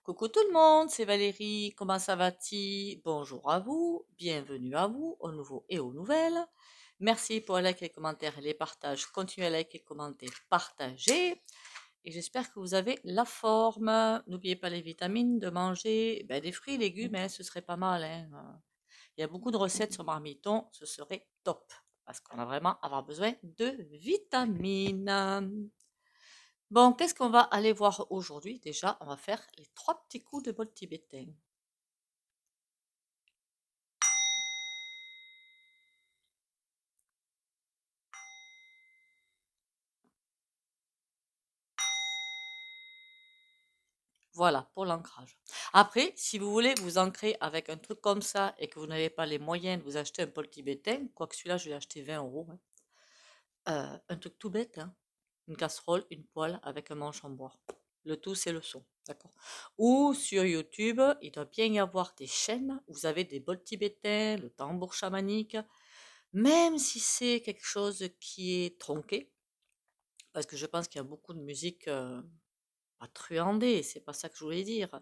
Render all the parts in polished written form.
Coucou tout le monde, c'est Valérie, comment ça va-t-il? Bonjour à vous, bienvenue à vous, aux nouveaux et aux nouvelles. Merci pour les likes, les commentaires et les partages. Continuez à liker, commenter, partager. Et j'espère que vous avez la forme. N'oubliez pas les vitamines, de manger des fruits et légumes, hein, ce serait pas mal. Hein. Il y a beaucoup de recettes sur Marmiton, ce serait top. Parce qu'on va vraiment avoir besoin de vitamines. Bon, qu'est-ce qu'on va aller voir aujourd'hui? Déjà, on va faire les trois petits coups de bol tibétain. Voilà, pour l'ancrage. Après, si vous voulez vous ancrer avec un truc comme ça et que vous n'avez pas les moyens de vous acheter un bol tibétain, quoique celui-là, je l'ai acheté 20 €, hein, un truc tout bête, hein, une casserole, une poêle avec un manche en bois. Le tout, c'est le son, d'accord? Ou sur YouTube, il doit bien y avoir des chaînes où vous avez des bols tibétains, le tambour chamanique, même si c'est quelque chose qui est tronqué, parce que je pense qu'il y a beaucoup de musique, pas truandée, c'est pas ça que je voulais dire,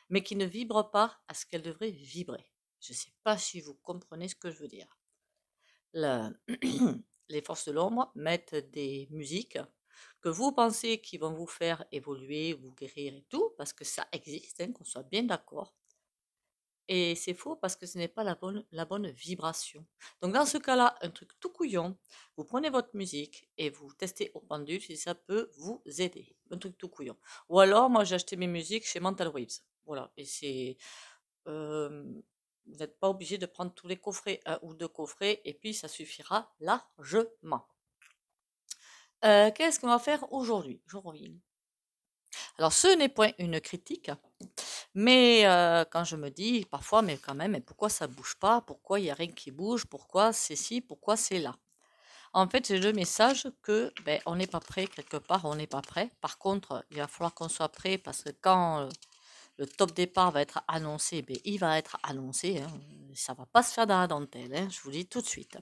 mais qui ne vibre pas à ce qu'elle devrait vibrer. Je ne sais pas si vous comprenez ce que je veux dire. Le- les forces de l'ombre mettent des musiques que vous pensez qui vont vous faire évoluer, vous guérir et tout, parce que ça existe, hein, qu'on soit bien d'accord. Et c'est faux parce que ce n'est pas la bonne vibration. Donc dans ce cas-là, un truc tout couillon, vous prenez votre musique et vous testez au pendule si ça peut vous aider. Un truc tout couillon. Ou alors, moi j'ai acheté mes musiques chez Mental Waves. Voilà. Et c'est... euh, vous n'êtes pas obligé de prendre tous les coffrets, un ou deux coffrets, et puis ça suffira largement. Qu'est-ce qu'on va faire aujourd'hui? Je reviens. Alors, ce n'est point une critique, mais quand je me dis parfois, mais quand même, mais pourquoi ça bouge pas? Pourquoi il n'y a rien qui bouge? Pourquoi c'est ci? Pourquoi c'est là? En fait, c'est le message que on n'est pas prêt quelque part, on n'est pas prêt. Par contre, il va falloir qu'on soit prêt parce que quand le top départ va être annoncé, il va être annoncé. Hein, ça va pas se faire dans la dentelle, hein, je vous le dis tout de suite.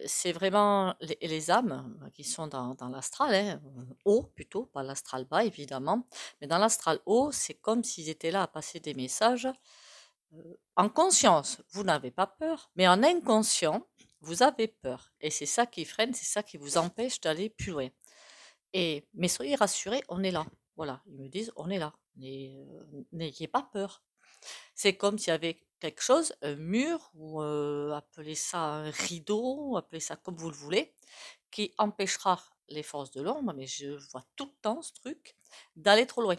C'est vraiment les âmes qui sont dans l'astral, hein, haut plutôt, pas l'astral bas évidemment, mais dans l'astral haut, c'est comme s'ils étaient là à passer des messages. En conscience, vous n'avez pas peur, mais en inconscient, vous avez peur. Et c'est ça qui freine, c'est ça qui vous empêche d'aller plus loin. Mais soyez rassurés, on est là. Voilà, ils me disent, on est là. N'ayez pas peur. C'est comme s'il y avait quelque chose, un mur, ou appelez ça un rideau, appelez ça comme vous le voulez, qui empêchera les forces de l'ombre, mais je vois tout le temps ce truc, d'aller trop loin.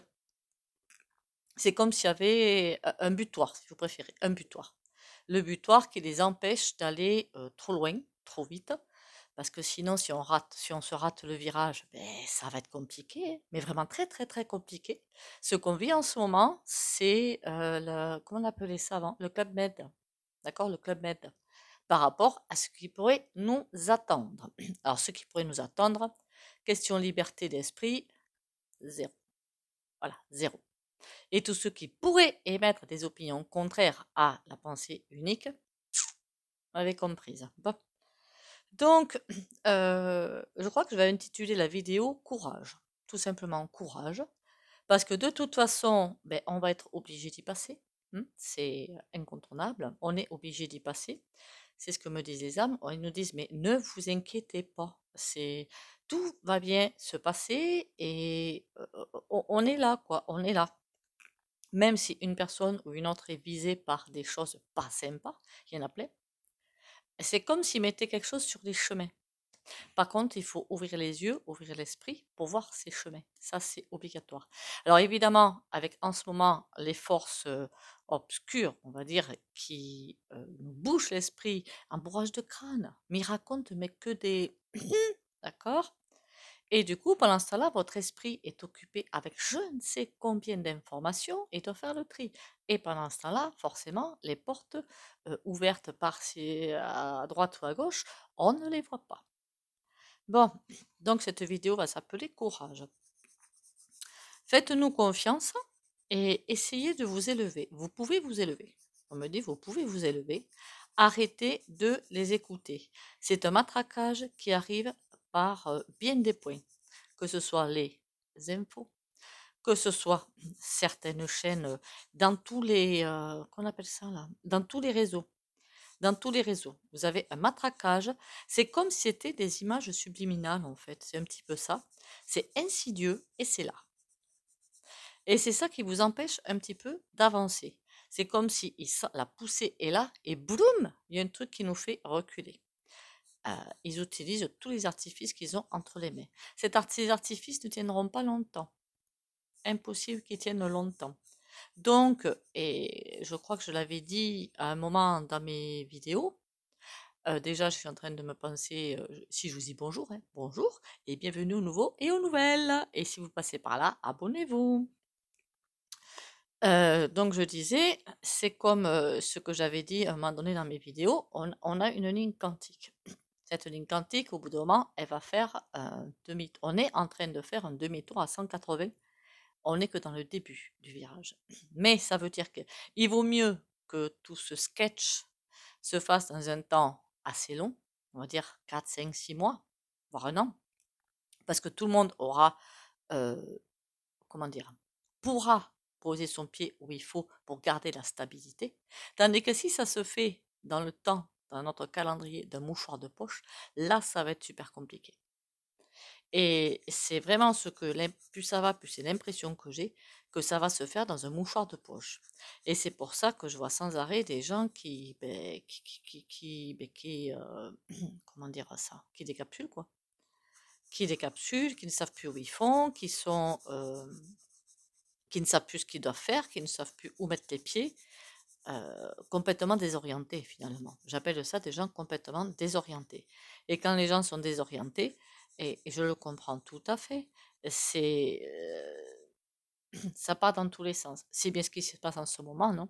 C'est comme s'il y avait un butoir, si vous préférez, un butoir. Le butoir qui les empêche d'aller trop loin, trop vite, parce que sinon, si on se rate le virage, ça va être compliqué, hein, mais vraiment très très très compliqué. Ce qu'on vit en ce moment, c'est comment on appelait ça avant? Le Club Med, d'accord? Le Club Med, par rapport à ce qui pourrait nous attendre. Alors, ce qui pourrait nous attendre, question liberté d'esprit, zéro. Voilà, zéro. Et tous ceux qui pourraient émettre des opinions contraires à la pensée unique, m'avez comprise. Bon. Donc, je crois que je vais intituler la vidéo Courage. Tout simplement Courage. Parce que de toute façon, on va être obligé d'y passer. C'est incontournable. On est obligé d'y passer. C'est ce que me disent les âmes. Ils nous disent, mais ne vous inquiétez pas. Tout va bien se passer et on est là, quoi. On est là. Même si une personne ou une autre est visée par des choses pas sympas, il y en a plein, c'est comme s'ils mettaient quelque chose sur les chemins. Par contre, il faut ouvrir les yeux, ouvrir l'esprit pour voir ces chemins. Ça, c'est obligatoire. Alors évidemment, avec en ce moment les forces obscures, on va dire, qui nous bouchent l'esprit, un bourrage de crâne, mais ils racontent mais que des... D'accord? Et du coup, pendant ce temps-là, votre esprit est occupé avec je ne sais combien d'informations et doit faire le tri. Et pendant ce temps-là, forcément, les portes ouvertes par-ci à droite ou à gauche, on ne les voit pas. Bon, donc cette vidéo va s'appeler Courage. Faites-nous confiance et essayez de vous élever. Vous pouvez vous élever. On me dit, vous pouvez vous élever. Arrêtez de les écouter. C'est un matraquage qui arrive par bien des points, que ce soit les infos, que ce soit certaines chaînes dans tous les, qu'on appelle ça là, dans tous les réseaux. Dans tous les réseaux, vous avez un matraquage. C'est comme si c'était des images subliminales, en fait. C'est un petit peu ça. C'est insidieux et c'est là. Et c'est ça qui vous empêche un petit peu d'avancer. C'est comme si la poussée est là et boum, il y a un truc qui nous fait reculer. Ils utilisent tous les artifices qu'ils ont entre les mains. Ces artifices ne tiendront pas longtemps. Impossible qu'ils tiennent longtemps. Donc, et je crois que je l'avais dit à un moment dans mes vidéos, déjà je suis en train de me penser, si je vous dis bonjour, hein, bonjour et bienvenue aux nouveaux et aux nouvelles. Et si vous passez par là, abonnez-vous. Donc je disais, c'est comme ce que j'avais dit à un moment donné dans mes vidéos, on a une ligne quantique. Cette ligne quantique, au bout d'un moment, elle va faire un demi. On est en train de faire un demi-tour à 180. On n'est que dans le début du virage. Mais ça veut dire qu'il vaut mieux que tout ce sketch se fasse dans un temps assez long, on va dire 4, 5, 6 mois, voire un an, parce que tout le monde aura, comment dire, pourra poser son pied où il faut pour garder la stabilité. Tandis que si ça se fait dans le temps, dans notre calendrier d'un mouchoir de poche, là, ça va être super compliqué. Et c'est vraiment ce que, plus ça va, plus c'est l'impression que j'ai, que ça va se faire dans un mouchoir de poche. Et c'est pour ça que je vois sans arrêt des gens comment dire ça, qui décapsulent, quoi. Qui décapsulent, qui ne savent plus où ils font, qui ne savent plus ce qu'ils doivent faire, qui ne savent plus où mettre les pieds, complètement désorientés finalement. J'appelle ça des gens complètement désorientés. Et quand les gens sont désorientés, et je le comprends tout à fait, c'est ça part dans tous les sens. C'est bien ce qui se passe en ce moment, non?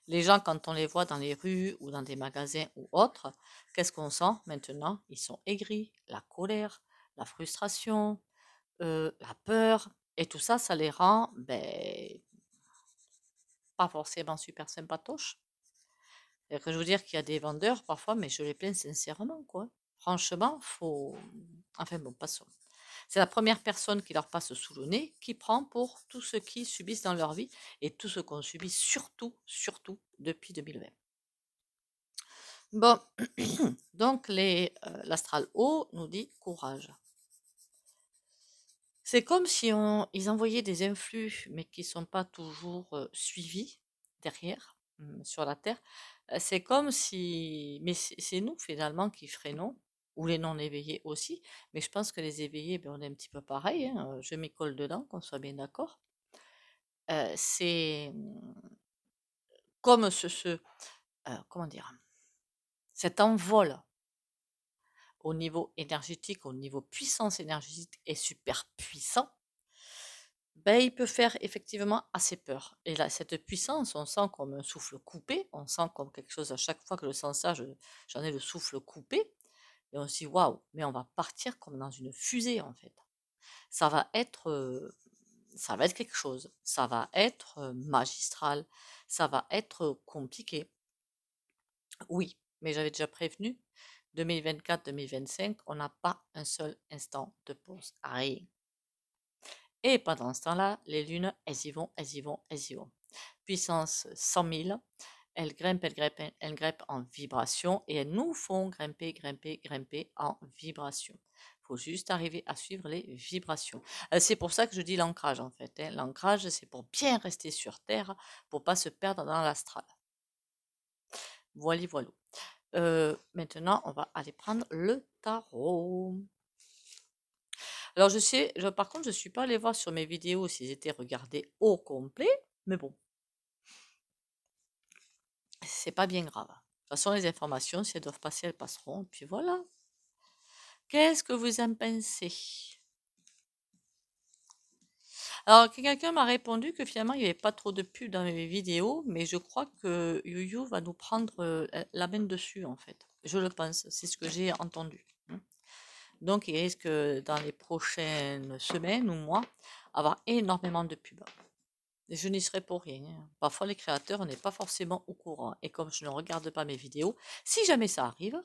Les gens, quand on les voit dans les rues ou dans des magasins ou autres, qu'est-ce qu'on sent maintenant? Ils sont aigris, la colère, la frustration, la peur, et tout ça, ça les rend pas forcément super sympatoches. Et que je veux dire qu'il y a des vendeurs parfois, mais je les plains sincèrement, quoi. Franchement, faut. Enfin bon, passons. C'est la première personne qui leur passe sous le nez qui prend pour tout ce qu'ils subissent dans leur vie et tout ce qu'on subit surtout, surtout depuis 2020. Bon, donc l'astral haut nous dit courage. C'est comme si ils envoyaient des influx, mais qui ne sont pas toujours suivis derrière, sur la Terre. C'est comme si, mais c'est nous finalement qui freinons, ou les non éveillés aussi, mais je pense que les éveillés, ben, on est un petit peu pareil, hein, je m'y colle dedans, qu'on soit bien d'accord. C'est comme comment dire, cet envol au niveau énergétique, au niveau puissance énergétique est super puissant. Ben, il peut faire effectivement assez peur. Et là, cette puissance, on sent comme un souffle coupé, on sent comme quelque chose, à chaque fois que je sens ça, j'en ai le souffle coupé, et on se dit waouh, mais on va partir comme dans une fusée en fait. Ça va être, euh, ça va être quelque chose, ça va être magistral, ça va être compliqué. Oui, mais j'avais déjà prévenu, 2024-2025, on n'a pas un seul instant de pause, rien. Et pendant ce temps-là, les lunes, elles y vont, elles y vont, elles y vont. Puissance 100 000, elles grimpent, elles grimpent, elles grimpent en vibration et elles nous font grimper, grimper, grimper en vibration. Il faut juste arriver à suivre les vibrations. C'est pour ça que je dis l'ancrage en fait, hein. L'ancrage, c'est pour bien rester sur Terre, pour pas se perdre dans l'astral. Voilà, voilà. Maintenant, on va aller prendre le tarot. Alors par contre, je ne suis pas allée voir sur mes vidéos s'ils étaient regardés au complet, mais bon, c'est pas bien grave. De toute façon, les informations, si elles doivent passer, elles passeront, puis voilà. Qu'est-ce que vous en pensez? Alors, quelqu'un m'a répondu que finalement, il n'y avait pas trop de pubs dans mes vidéos, mais je crois que YouYou va nous prendre la main dessus, en fait. Je le pense, c'est ce que j'ai entendu, hein. Donc, il risque dans les prochaines semaines ou mois avoir énormément de pubs. Je n'y serai pour rien, hein. Parfois, les créateurs, on n'est pas forcément au courant. Et comme je ne regarde pas mes vidéos, si jamais ça arrive,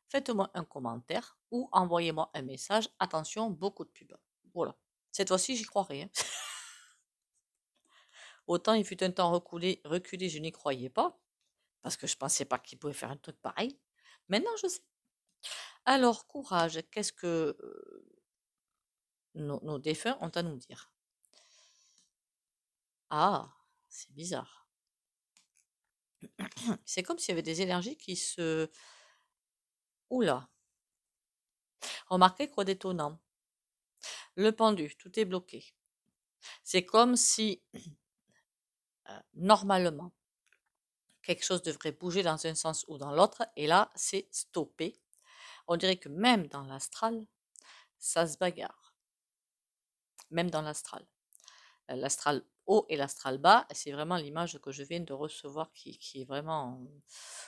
faites-moi un commentaire ou envoyez-moi un message. Attention, beaucoup de pubs. Voilà. Cette fois-ci, j'y croirai, hein. Autant il fut un temps reculé, je n'y croyais pas, parce que je pensais pas qu'il pouvait faire un truc pareil. Maintenant, je sais. Alors, courage, qu'est-ce que nos défunts ont à nous dire? Ah, c'est bizarre. C'est comme s'il y avait des énergies qui se... Oula, remarquez quoi d'étonnant. Le pendu, tout est bloqué. C'est comme si, normalement, quelque chose devrait bouger dans un sens ou dans l'autre, et là, c'est stoppé. On dirait que même dans l'astral, ça se bagarre. Même dans l'astral. L'astral haut et l'astral bas, c'est vraiment l'image que je viens de recevoir qui est vraiment,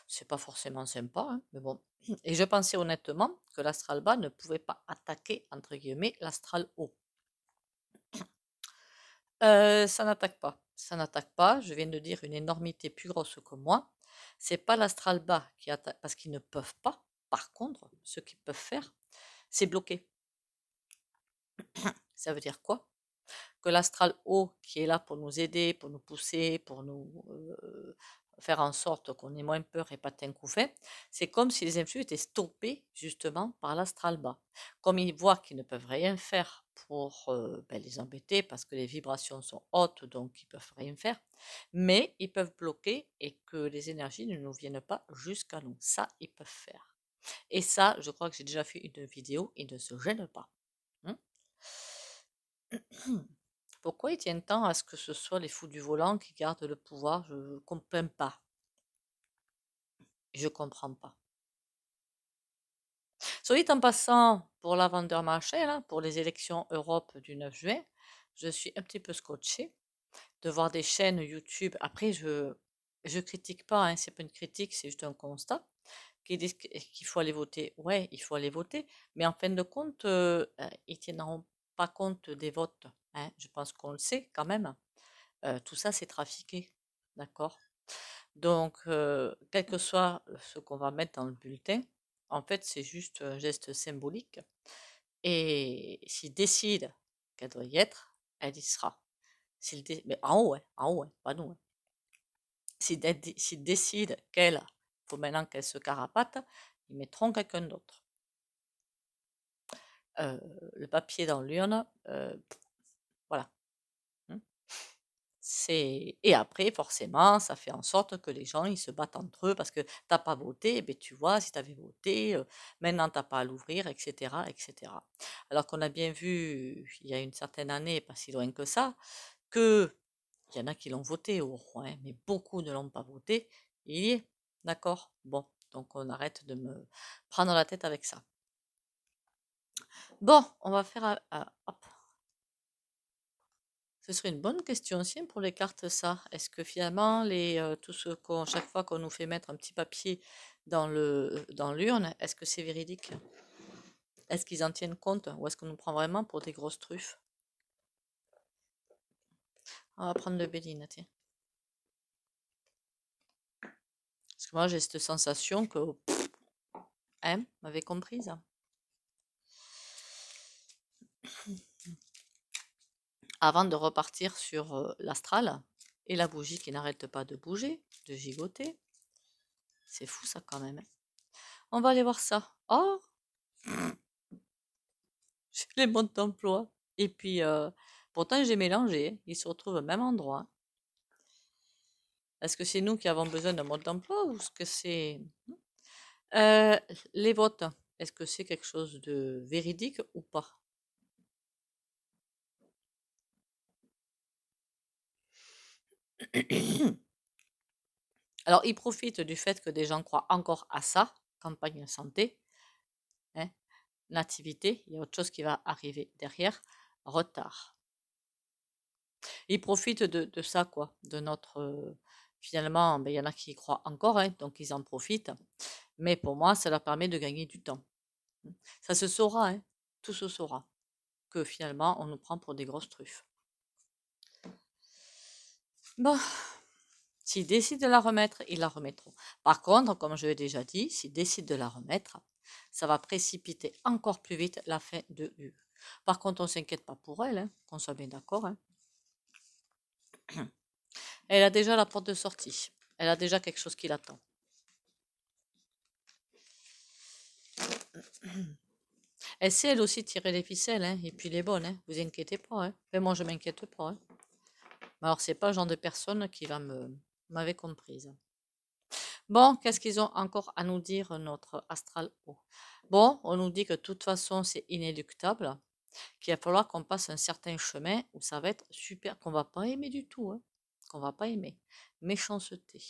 c'est pas forcément sympa, hein, mais bon. Et je pensais honnêtement que l'astral bas ne pouvait pas attaquer, entre guillemets, l'astral haut. Ça n'attaque pas. Ça n'attaque pas. Je viens de dire une énormité plus grosse que moi. C'est pas l'astral bas qui attaque, parce qu'ils ne peuvent pas. Par contre, ce qu'ils peuvent faire, c'est bloquer. Ça veut dire quoi? Que l'astral haut, qui est là pour nous aider, pour nous pousser, pour nous faire en sorte qu'on ait moins peur et pas d'un coup fait, c'est comme si les influx étaient stoppés justement par l'astral bas. Comme ils voient qu'ils ne peuvent rien faire pour les embêter parce que les vibrations sont hautes, donc ils peuvent rien faire, mais ils peuvent bloquer et que les énergies ne nous viennent pas jusqu'à nous. Ça, ils peuvent faire. Et ça, je crois que j'ai déjà fait une vidéo, ils ne se gênent pas. Hein. Pourquoi ils tiennent tant à ce que ce soit les fous du volant qui gardent le pouvoir? Je ne comprends pas. Je comprends pas. Soit dit en passant, pour la vendeur marché, là, pour les élections Europe du 9 juin, je suis un petit peu scotchée de voir des chaînes YouTube. Après, je critique pas, hein, c'est pas une critique, c'est juste un constat, qui disent qu'il faut aller voter. Ouais, il faut aller voter, mais en fin de compte, ils tiendront pas compte des votes. Hein. Je pense qu'on le sait quand même. Tout ça, c'est trafiqué. D'accord? Donc, quel que soit ce qu'on va mettre dans le bulletin, en fait, c'est juste un geste symbolique. Et s'il décide qu'elle doit y être, elle y sera. Mais en haut, hein, pas nous. Hein. S'il décide qu'elle, faut maintenant qu'elle se carapate, ils mettront quelqu'un d'autre. Le papier dans l'urne, voilà. Hein. Et après, forcément, ça fait en sorte que les gens, ils se battent entre eux parce que t'as pas voté, eh ben tu vois, si tu avais voté, maintenant t'as pas à l'ouvrir, etc., etc. Alors qu'on a bien vu, il y a une certaine année, pas si loin que ça, que il y en a qui l'ont voté au roi, hein, mais beaucoup ne l'ont pas voté. Il y est, d'accord? Bon, donc on arrête de me prendre la tête avec ça. Bon, on va faire, hop. Ce serait une bonne question aussi pour les cartes, ça. Est-ce que finalement, tout ce chaque fois qu'on nous fait mettre un petit papier dans l'urne, est-ce que c'est véridique? Est-ce qu'ils en tiennent compte? Ou est-ce qu'on nous prend vraiment pour des grosses truffes? On va prendre le Béline, tiens. Parce que moi, j'ai cette sensation que... Hein, m'avez comprise? Avant de repartir sur l'astral et la bougie qui n'arrête pas de bouger, de gigoter. C'est fou ça quand même. Hein. On va aller voir ça. Oh, j'ai les modes d'emploi. Et puis, pourtant j'ai mélangé. Hein. Ils se retrouvent au même endroit. Est-ce que c'est nous qui avons besoin d'un mode d'emploi ou est-ce que c'est... Euh, les votes, est-ce que c'est quelque chose de véridique ou pas? Alors, ils profitent du fait que des gens croient encore à ça, campagne santé, hein, nativité, il y a autre chose qui va arriver derrière, retard. Ils profitent de ça, quoi, de notre... finalement, il y en a qui y croient encore, hein, donc ils en profitent. Mais pour moi, ça leur permet de gagner du temps. Ça se saura, hein, tout se saura, que finalement, on nous prend pour des grosses truffes. Bon, s'ils décident de la remettre, ils la remettront. Par contre, comme je l'ai déjà dit, s'ils décident de la remettre, ça va précipiter encore plus vite la fin de l'UE. Par contre, on ne s'inquiète pas pour elle, hein, qu'on soit bien d'accord. Hein. Elle a déjà la porte de sortie. Elle a déjà quelque chose qui l'attend. Elle sait elle aussi tirer les ficelles, hein, et puis les bonnes, hein, vous inquiétez pas. Hein. Mais moi, je m'inquiète pas. Hein. Mais alors, c'est pas le genre de personne qui va m'avait comprise. Bon, qu'est-ce qu'ils ont encore à nous dire, notre astral haut? Bon, on nous dit que de toute façon, c'est inéluctable, qu'il va falloir qu'on passe un certain chemin où ça va être super, qu'on va pas aimer du tout, hein, qu'on va pas aimer. Méchanceté,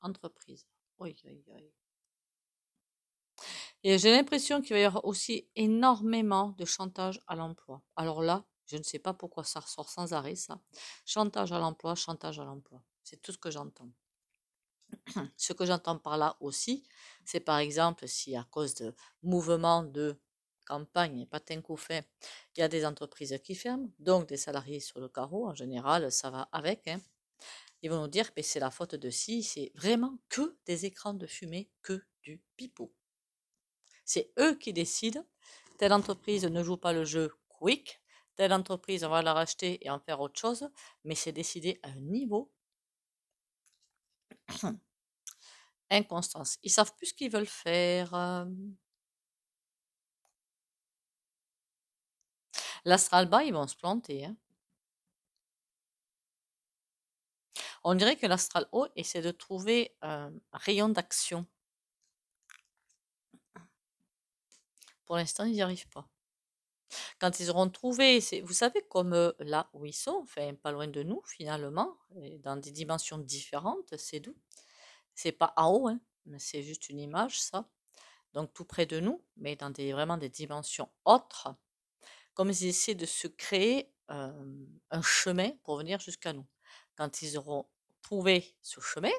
entreprise. Oui, oui, oui. Et j'ai l'impression qu'il va y avoir aussi énormément de chantage à l'emploi. Alors là, je ne sais pas pourquoi ça ressort sans arrêt, ça. Chantage à l'emploi, chantage à l'emploi. C'est tout ce que j'entends. Ce que j'entends par là aussi, c'est par exemple si à cause de mouvements de campagne, patin coup fait, il y a des entreprises qui ferment, donc des salariés sur le carreau, en général, ça va avec. Hein. Ils vont nous dire que c'est la faute de si, c'est vraiment que des écrans de fumée, que du pipeau. C'est eux qui décident. Telle entreprise ne joue pas le jeu quick, telle entreprise, on va la racheter et en faire autre chose, mais c'est décidé à un niveau inconstance. Ils savent plus ce qu'ils veulent faire. L'astral bas, ils vont se planter. Hein. On dirait que l'astral haut essaie de trouver un rayon d'action. Pour l'instant, ils n'y arrivent pas. Quand ils auront trouvé, vous savez, comme là où ils sont, enfin pas loin de nous finalement, et dans des dimensions différentes, c'est d'où? C'est pas en haut, hein, mais c'est juste une image, ça. Donc tout près de nous, mais dans vraiment des dimensions autres, comme ils essaient de se créer un chemin pour venir jusqu'à nous. Quand ils auront trouvé ce chemin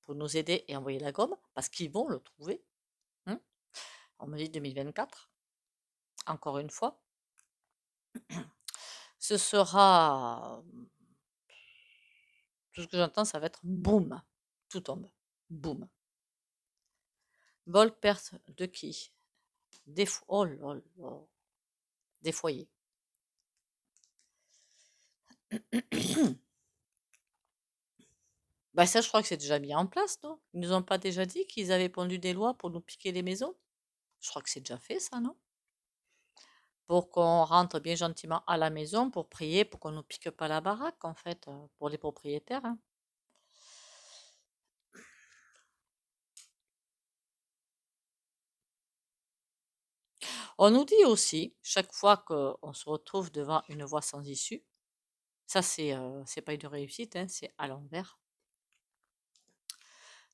pour nous aider et envoyer la gomme, parce qu'ils vont le trouver, hein, on me dit 2024, encore une fois, ce sera, tout ce que j'entends, ça va être boum, tout tombe, boum. Vol perte de qui? Oh là là, des foyers. Bah ça, je crois que c'est déjà mis en place, non? Ils nous ont pas déjà dit qu'ils avaient pondu des lois pour nous piquer les maisons? Je crois que c'est déjà fait, ça, non? Pour qu'on rentre bien gentiment à la maison pour prier, pour qu'on ne nous pique pas la baraque, en fait, pour les propriétaires. Hein. On nous dit aussi, chaque fois qu'on se retrouve devant une voie sans issue, ça c'est pas une réussite, hein, c'est à l'envers.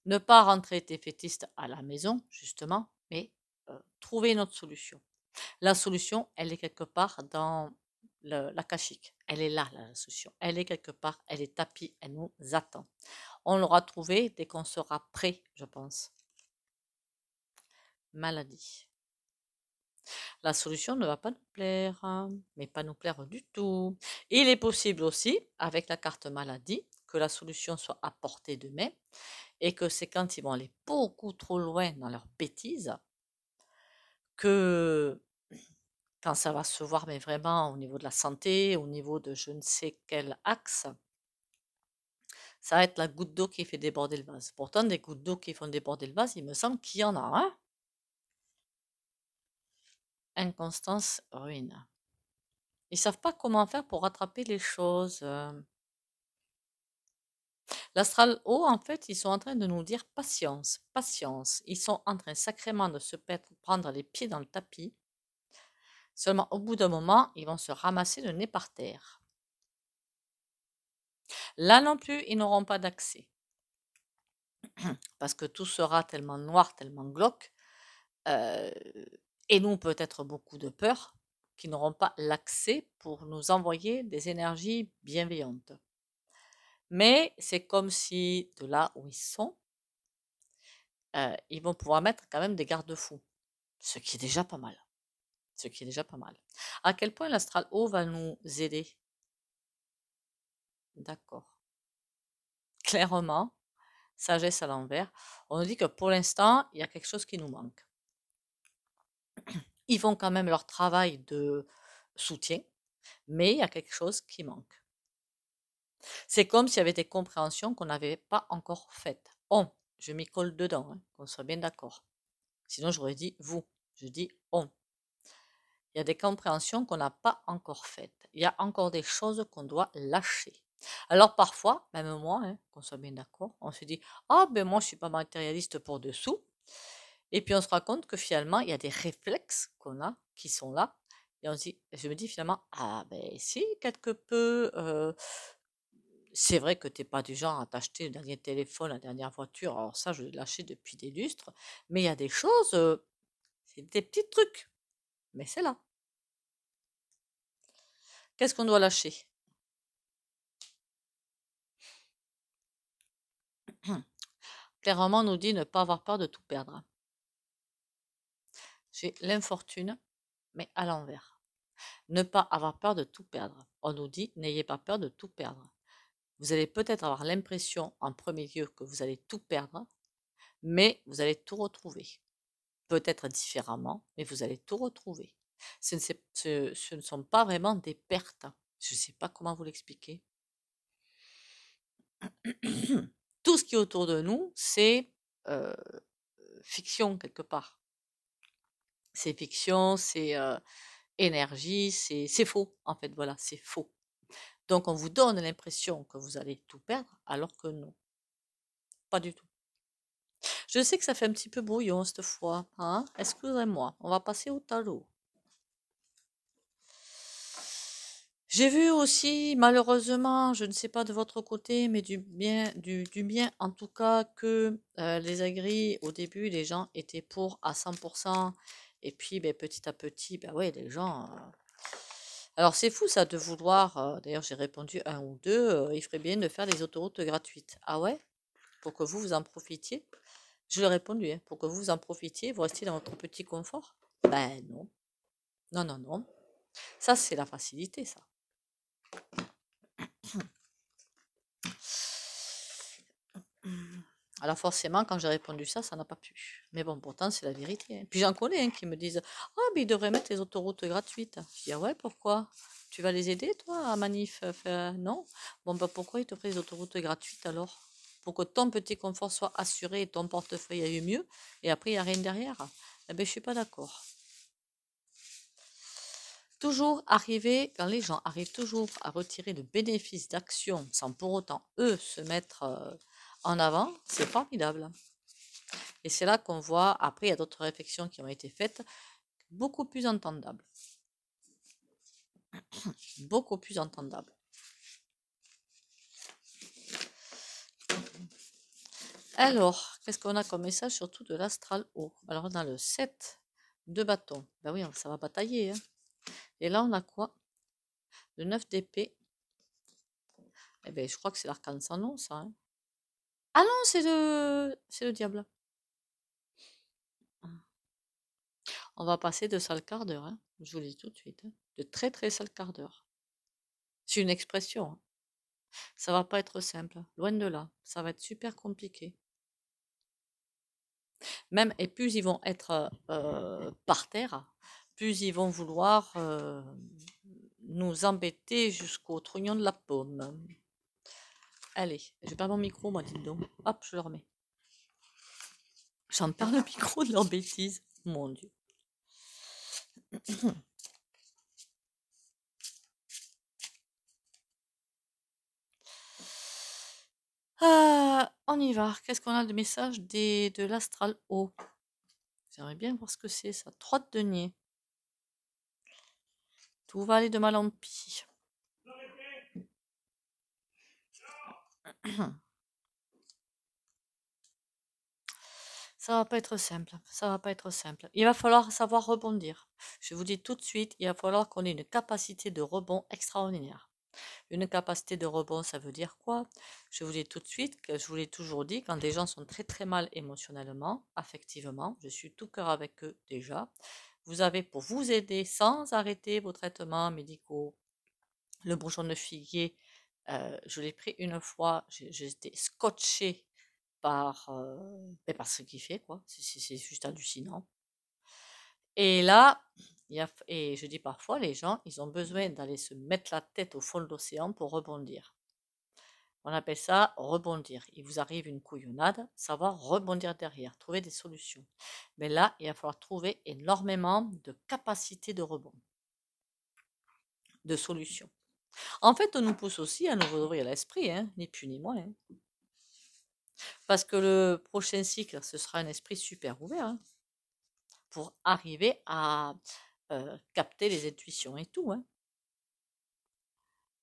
Ne pas rentrer défaitiste à la maison, justement, mais trouver une autre solution. La solution, elle est quelque part dans l'akashique. Elle est là, la solution. Elle est quelque part, elle est tapie, elle nous attend. On l'aura trouvée dès qu'on sera prêt, je pense. Maladie. La solution ne va pas nous plaire, hein, mais pas nous plaire du tout. Il est possible aussi, avec la carte maladie, que la solution soit à portée de main et que c'est quand ils vont aller beaucoup trop loin dans leurs bêtises que quand ça va se voir, mais vraiment au niveau de la santé, au niveau de je ne sais quel axe, ça va être la goutte d'eau qui fait déborder le vase. Pourtant, des gouttes d'eau qui font déborder le vase, il me semble qu'il y en a. Hein. Inconstance, ruine. Ils savent pas comment faire pour rattraper les choses. L'astral haut, en fait, ils sont en train de nous dire patience, patience. Ils sont en train sacrément de se prendre les pieds dans le tapis. Seulement, au bout d'un moment, ils vont se ramasser le nez par terre. Là non plus, ils n'auront pas d'accès. Parce que tout sera tellement noir, tellement glauque, et nous peut-être beaucoup de peur, qu'ils n'auront pas l'accès pour nous envoyer des énergies bienveillantes. Mais c'est comme si de là où ils sont, ils vont pouvoir mettre quand même des garde-fous, ce qui est déjà pas mal. Ce qui est déjà pas mal. À quel point l'astral haut va nous aider? D'accord. Clairement, sagesse à l'envers, on nous dit que pour l'instant, il y a quelque chose qui nous manque. Ils font quand même leur travail de soutien, mais il y a quelque chose qui manque. C'est comme s'il y avait des compréhensions qu'on n'avait pas encore faites. On, je m'y colle dedans, hein, qu'on soit bien d'accord. Sinon, j'aurais dit vous. Je dis on. Il y a des compréhensions qu'on n'a pas encore faites. Il y a encore des choses qu'on doit lâcher. Alors parfois, même moi, hein, qu'on soit bien d'accord, on se dit ah ben moi je suis pas matérialiste pour dessous. Et puis on se rend compte que finalement il y a des réflexes qu'on a qui sont là. Et je me dis finalement ah ben si quelque peu. C'est vrai que t'es pas du genre à t'acheter le dernier téléphone, la dernière voiture. Alors ça je l'ai lâché depuis des lustres. Mais il y a des choses, c'est des petits trucs. Mais c'est là. Qu'est-ce qu'on doit lâcher? Clairement, on nous dit ne pas avoir peur de tout perdre. J'ai l'infortune, mais à l'envers. Ne pas avoir peur de tout perdre. On nous dit n'ayez pas peur de tout perdre. Vous allez peut-être avoir l'impression en premier lieu que vous allez tout perdre, mais vous allez tout retrouver. Peut-être différemment, mais vous allez tout retrouver. Ce ne sont pas vraiment des pertes. Je ne sais pas comment vous l'expliquer. Tout ce qui est autour de nous, c'est fiction quelque part. C'est fiction, c'est énergie, c'est faux en fait, voilà, c'est faux. Donc on vous donne l'impression que vous allez tout perdre, alors que non, pas du tout. Je sais que ça fait un petit peu brouillon cette fois, hein? Excusez-moi, on va passer au talot. J'ai vu aussi, malheureusement, je ne sais pas de votre côté, mais du bien en tout cas, que les agris, au début, les gens étaient pour à 100%, et puis ben, petit à petit, ben ouais, les gens. Alors c'est fou ça de vouloir, d'ailleurs j'ai répondu un ou deux, il ferait bien de faire des autoroutes gratuites. Ah ouais? Pour que vous en profitiez? Je lui ai répondu, hein, pour que vous en profitiez, vous restiez dans votre petit confort? Ben non, non, non, non. Ça c'est la facilité, ça. Alors forcément, quand j'ai répondu ça, ça n'a pas plu. Mais bon, pourtant, c'est la vérité, hein. Puis j'en connais hein, qui me disent, ah, mais ils devraient mettre les autoroutes gratuites. Je dis, ah ouais, pourquoi? Tu vas les aider, toi, à manif? Non? Bon, bah pourquoi ils te feraient les autoroutes gratuites alors? Pour que ton petit confort soit assuré et ton portefeuille aille mieux, et après, il n'y a rien derrière. Eh ben, je suis pas d'accord. Toujours arriver, quand les gens arrivent toujours à retirer le bénéfice d'action sans pour autant, eux, se mettre en avant, c'est formidable. Et c'est là qu'on voit, après, il y a d'autres réflexions qui ont été faites, beaucoup plus entendables. Beaucoup plus entendables. Alors, qu'est-ce qu'on a comme message, surtout de l'astral haut? Alors, on a le 7 de bâton. Ben oui, ça va batailler, hein. Et là, on a quoi? Le 9 d'épée. Eh bien, je crois que c'est l'arcane sans nom, ça, hein. Ah non, c'est le diable. On va passer de sale quart d'heure, hein. Je vous le dis tout de suite, hein. De très très sale quart d'heure. C'est une expression, hein. Ça va pas être simple, loin de là. Ça va être super compliqué. Même, et plus ils vont être par terre, plus ils vont vouloir nous embêter jusqu'au trognon de la paume. Allez, j'ai pas mon micro, moi, dites donc. Hop, je le remets. J'en perds le micro de leur bêtise. Mon Dieu. On y va. Qu'est-ce qu'on a de message de l'astral haut? J'aimerais bien voir ce que c'est, ça. 3 de denier. Tout va aller de mal en pis. Ça va pas être simple. Ça va pas être simple. Il va falloir savoir rebondir. Je vous dis tout de suite, il va falloir qu'on ait une capacité de rebond extraordinaire. Une capacité de rebond, ça veut dire quoi? Je vous dis tout de suite que je vous l'ai toujours dit, quand des gens sont très très mal émotionnellement, affectivement, je suis tout cœur avec eux déjà. Vous avez pour vous aider sans arrêter vos traitements médicaux, le bourgeon de figuier, je l'ai pris une fois, j'étais scotché par ce qu'il fait, quoi. C'est juste hallucinant. Et là, et je dis parfois, les gens, ils ont besoin d'aller se mettre la tête au fond de l'océan pour rebondir. On appelle ça rebondir. Il vous arrive une couillonnade, savoir rebondir derrière, trouver des solutions. Mais là, il va falloir trouver énormément de capacité de rebond, de solutions. En fait, on nous pousse aussi à nous ouvrir l'esprit, hein, ni plus ni moins. Hein. Parce que le prochain cycle, ce sera un esprit super ouvert, hein, pour arriver à capter les intuitions et tout. Hein.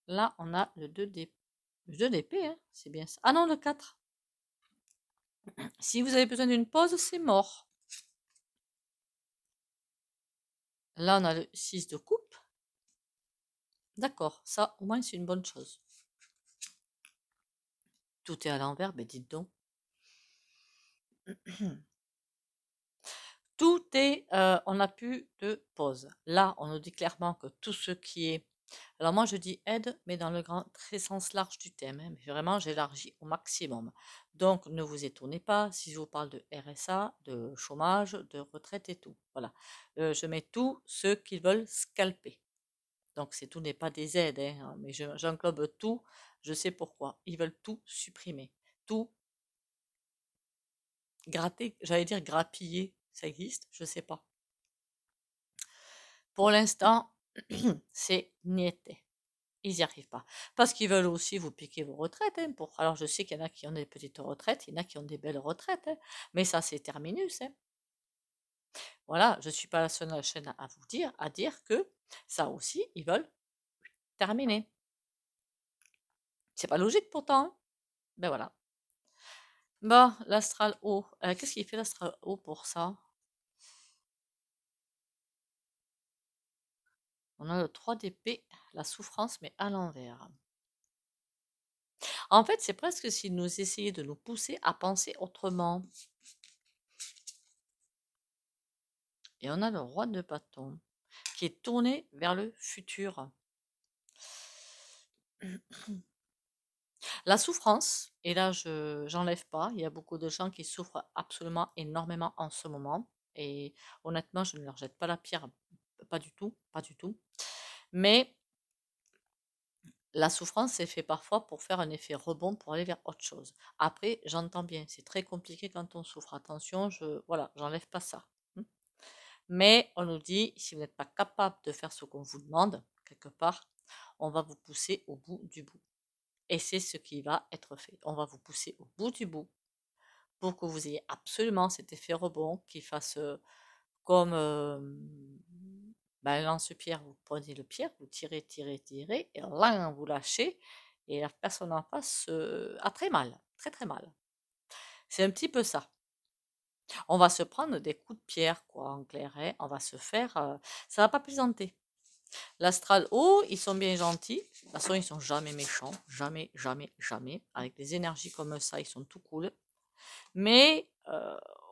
Là, on a le 2 d'épée. Le 2 d'épée, hein, c'est bien ça. Ah non, le 4. Si vous avez besoin d'une pause, c'est mort. Là, on a le 6 de coupe. D'accord, ça, au moins, c'est une bonne chose. Tout est à l'envers, ben dites donc. Tout est, on n'a plus de pause. Là, on nous dit clairement que tout ce qui est... Alors moi, je dis aide, mais dans le grand, très sens large du thème. Hein, mais vraiment, j'élargis au maximum. Donc, ne vous étonnez pas si je vous parle de RSA, de chômage, de retraite et tout. Voilà. Je mets tous ceux qui veulent scalper. Donc, tout n'est pas des aides, hein, mais j'englobe tout. Je sais pourquoi. Ils veulent tout supprimer. Tout gratter, j'allais dire grappiller. Ça existe? Je sais pas. Pour l'instant, c'est niette. Ils n'y arrivent pas. Parce qu'ils veulent aussi vous piquer vos retraites. Hein, alors, je sais qu'il y en a qui ont des petites retraites, il y en a qui ont des belles retraites. Hein, mais ça, c'est terminus. Hein. Voilà, je ne suis pas la seule chaîne à vous dire, que ça aussi, ils veulent terminer. C'est pas logique pourtant. Hein. Ben voilà. Bon, l'astral haut. Qu'est-ce qu'il fait l'astral haut pour ça? On a le 3 d'épée, la souffrance, mais à l'envers. En fait, c'est presque s'il nous essayait de nous pousser à penser autrement. Et on a le roi de bâton, qui est tourné vers le futur. La souffrance, et là je n'enlève pas, il y a beaucoup de gens qui souffrent absolument énormément en ce moment. Et honnêtement, je ne leur jette pas la pierre, pas du tout, pas du tout. Mais la souffrance est fait parfois pour faire un effet rebond pour aller vers autre chose. Après, j'entends bien, c'est très compliqué quand on souffre. Attention, voilà, j'enlève pas ça. Hein. Mais on nous dit, si vous n'êtes pas capable de faire ce qu'on vous demande, quelque part, on va vous pousser au bout du bout. Et c'est ce qui va être fait. On va vous pousser au bout du bout pour que vous ayez absolument cet effet rebond qui fasse comme un lance-pierre. Vous prenez le pierre, vous tirez, tirez, tirez, et là, vous lâchez, et la personne en face a très mal, très très mal. C'est un petit peu ça. On va se prendre des coups de pierre, quoi, en clair. Hein. On va se faire... ça va pas plaisanter. L'astral haut, ils sont bien gentils. De toute façon, ils sont jamais méchants. Jamais, jamais, jamais. Avec des énergies comme ça, ils sont tout cool. Mais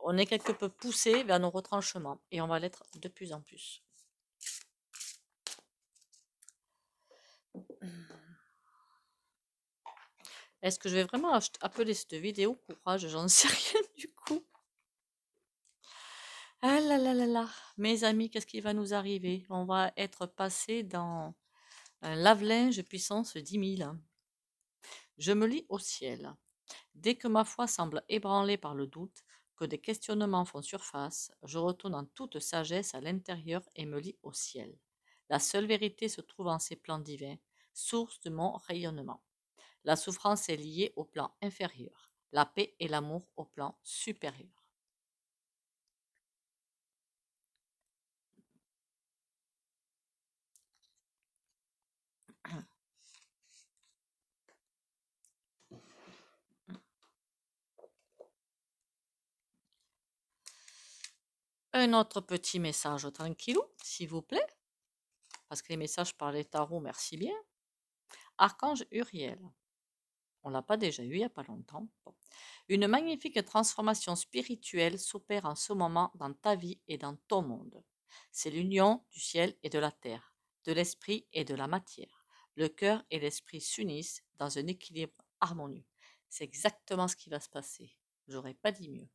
on est quelque peu poussé vers nos retranchements. Et on va l'être de plus en plus. Est-ce que je vais vraiment appeler cette vidéo courage? J'en sais rien du coup. Ah là là là là. Mes amis, qu'est-ce qui va nous arriver? On va être passé dans un lave-linge puissance 10 000. Je me lis au ciel. Dès que ma foi semble ébranlée par le doute, que des questionnements font surface, je retourne en toute sagesse à l'intérieur et me lis au ciel. La seule vérité se trouve en ces plans divins, source de mon rayonnement. La souffrance est liée au plan inférieur, la paix et l'amour au plan supérieur. Un autre petit message tranquillou, s'il vous plaît, parce que les messages par les tarots, merci bien. Archange Uriel. On l'a pas déjà eu il n'y a pas longtemps. Bon. Une magnifique transformation spirituelle s'opère en ce moment dans ta vie et dans ton monde. C'est l'union du ciel et de la terre, de l'esprit et de la matière. Le cœur et l'esprit s'unissent dans un équilibre harmonieux. C'est exactement ce qui va se passer. J'aurais pas dit mieux.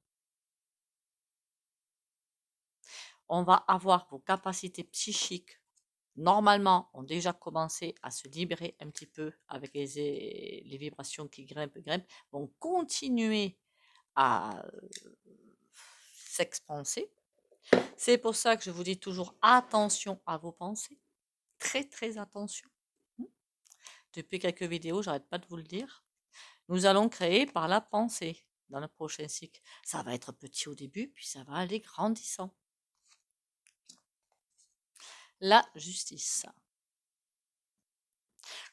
On va avoir vos capacités psychiques normalement, ont déjà commencé à se libérer un petit peu avec les vibrations qui grimpent, vont continuer à s'expanser. C'est pour ça que je vous dis toujours attention à vos pensées. Très, très attention. Depuis quelques vidéos, j'arrête pas de vous le dire. Nous allons créer par la pensée dans le prochain cycle. Ça va être petit au début, puis ça va aller grandissant. La justice.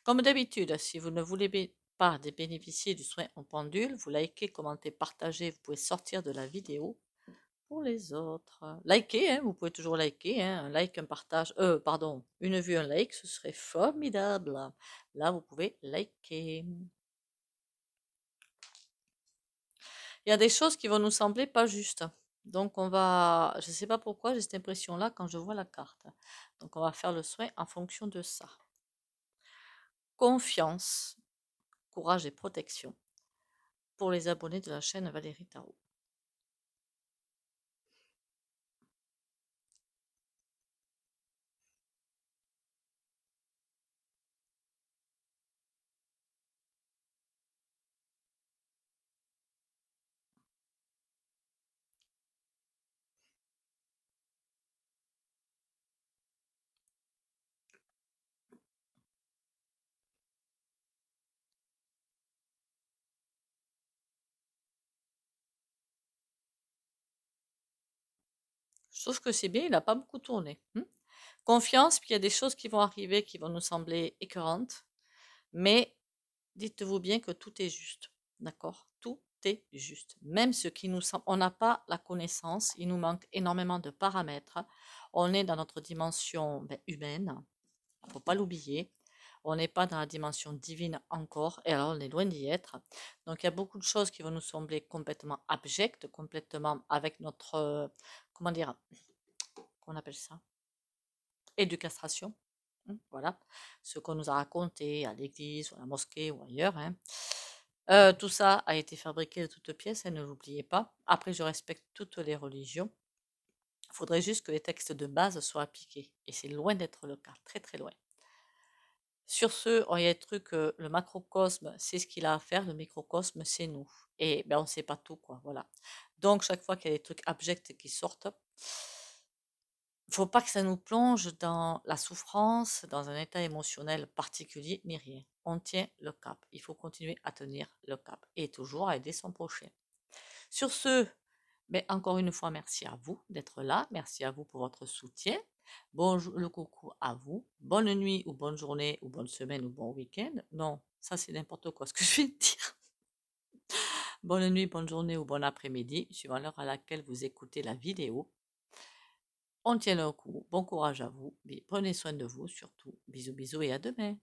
Comme d'habitude, si vous ne voulez pas bénéficier du soin en pendule, vous likez, commentez, partagez. Vous pouvez sortir de la vidéo pour les autres. Likez, hein, vous pouvez toujours liker. Hein, un like, un partage. Pardon, une vue, un like, ce serait formidable. Là, vous pouvez liker. Il y a des choses qui vont nous sembler pas justes. Donc on va, je ne sais pas pourquoi j'ai cette impression-là quand je vois la carte. Donc on va faire le soin en fonction de ça. Confiance, courage et protection pour les abonnés de la chaîne Valérie Tarot. Je trouve que c'est bien, il n'a pas beaucoup tourné. Confiance, puis il y a des choses qui vont arriver qui vont nous sembler écœurantes, mais dites-vous bien que tout est juste, d'accord? Tout est juste. Même ce qui nous semble, on n'a pas la connaissance, il nous manque énormément de paramètres. On est dans notre dimension humaine, il ne faut pas l'oublier. On n'est pas dans la dimension divine encore, et alors on est loin d'y être. Donc il y a beaucoup de choses qui vont nous sembler complètement abjectes, complètement avec notre, comment dire, qu'on appelle ça? Éducation. Voilà, ce qu'on nous a raconté à l'église, ou à la mosquée ou ailleurs. Tout ça a été fabriqué de toutes pièces, ne l'oubliez pas. Après, je respecte toutes les religions. Il faudrait juste que les textes de base soient appliqués. Et c'est loin d'être le cas, très très loin. Sur ce, il y a des trucs, le macrocosme, c'est ce qu'il a à faire, le microcosme, c'est nous. Et ben, on ne sait pas tout, quoi, voilà. Donc, chaque fois qu'il y a des trucs abjects qui sortent, faut pas que ça nous plonge dans la souffrance, dans un état émotionnel particulier, ni rien. On tient le cap. Il faut continuer à tenir le cap et toujours aider son prochain. Sur ce, mais encore une fois, merci à vous d'être là. Merci à vous pour votre soutien. Bonjour, le coucou à vous. Bonne nuit ou bonne journée ou bonne semaine ou bon week-end. Non, ça c'est n'importe quoi ce que je viens de dire. Bonne nuit, bonne journée ou bon après-midi, suivant l'heure à laquelle vous écoutez la vidéo. On tient le coup. Bon courage à vous. Prenez soin de vous surtout. Bisous bisous et à demain.